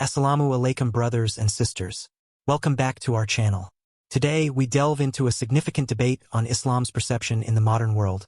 Assalamu alaikum brothers and sisters. Welcome back to our channel. Today we delve into a significant debate on Islam's perception in the modern world,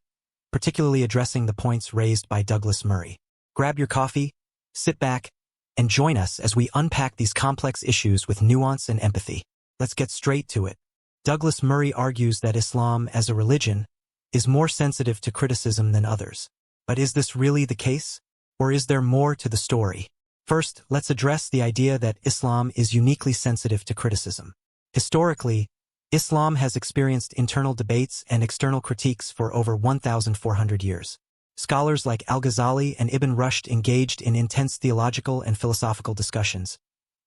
particularly addressing the points raised by Douglas Murray. Grab your coffee, sit back, and join us as we unpack these complex issues with nuance and empathy. Let's get straight to it. Douglas Murray argues that Islam as a religion is more sensitive to criticism than others. But is this really the case? Or is there more to the story? First, let's address the idea that Islam is uniquely sensitive to criticism. Historically, Islam has experienced internal debates and external critiques for over 1,400 years. Scholars like Al-Ghazali and Ibn Rushd engaged in intense theological and philosophical discussions,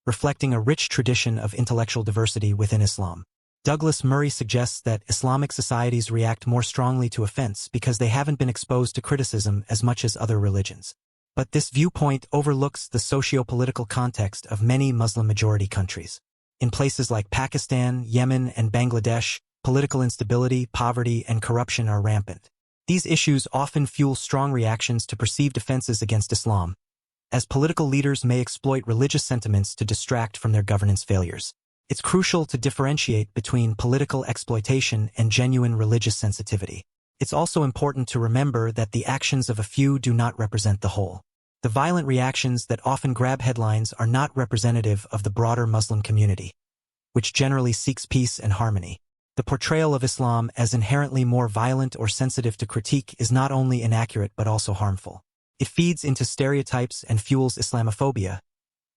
reflecting a rich tradition of intellectual diversity within Islam. Douglas Murray suggests that Islamic societies react more strongly to offense because they haven't been exposed to criticism as much as other religions. But this viewpoint overlooks the socio-political context of many Muslim-majority countries. In places like Pakistan, Yemen, and Bangladesh, political instability, poverty, and corruption are rampant. These issues often fuel strong reactions to perceived offenses against Islam, as political leaders may exploit religious sentiments to distract from their governance failures. It's crucial to differentiate between political exploitation and genuine religious sensitivity. It's also important to remember that the actions of a few do not represent the whole. The violent reactions that often grab headlines are not representative of the broader Muslim community, which generally seeks peace and harmony. The portrayal of Islam as inherently more violent or sensitive to critique is not only inaccurate but also harmful. It feeds into stereotypes and fuels Islamophobia,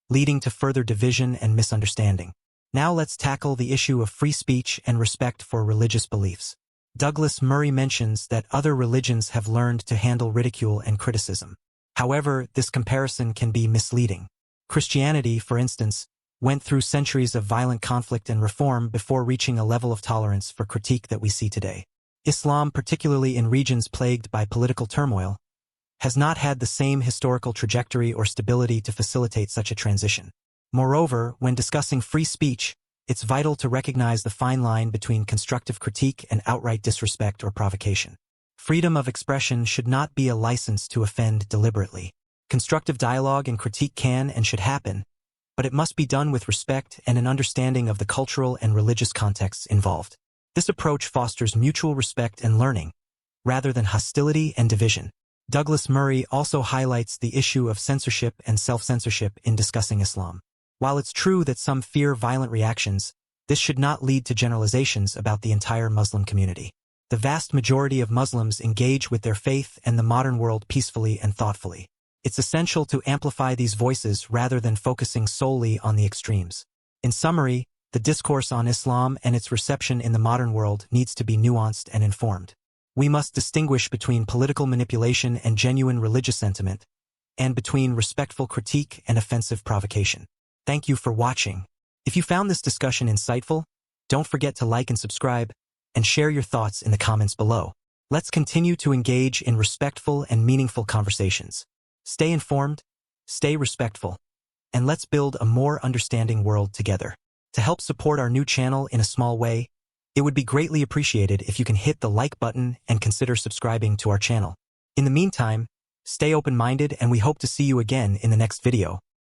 leading to further division and misunderstanding. Now let's tackle the issue of free speech and respect for religious beliefs. Douglas Murray mentions that other religions have learned to handle ridicule and criticism. However, this comparison can be misleading. Christianity, for instance, went through centuries of violent conflict and reform before reaching a level of tolerance for critique that we see today. Islam, particularly in regions plagued by political turmoil, has not had the same historical trajectory or stability to facilitate such a transition. Moreover, when discussing free speech, it's vital to recognize the fine line between constructive critique and outright disrespect or provocation. Freedom of expression should not be a license to offend deliberately. Constructive dialogue and critique can and should happen, but it must be done with respect and an understanding of the cultural and religious contexts involved. This approach fosters mutual respect and learning, rather than hostility and division. Douglas Murray also highlights the issue of censorship and self-censorship in discussing Islam. While it's true that some fear violent reactions, this should not lead to generalizations about the entire Muslim community. The vast majority of Muslims engage with their faith and the modern world peacefully and thoughtfully. It's essential to amplify these voices rather than focusing solely on the extremes. In summary, the discourse on Islam and its reception in the modern world needs to be nuanced and informed. We must distinguish between political manipulation and genuine religious sentiment, and between respectful critique and offensive provocation. Thank you for watching. If you found this discussion insightful, don't forget to like and subscribe, and share your thoughts in the comments below. Let's continue to engage in respectful and meaningful conversations. Stay informed, stay respectful, and let's build a more understanding world together. To help support our new channel in a small way, it would be greatly appreciated if you can hit the like button and consider subscribing to our channel. In the meantime, stay open-minded and we hope to see you again in the next video.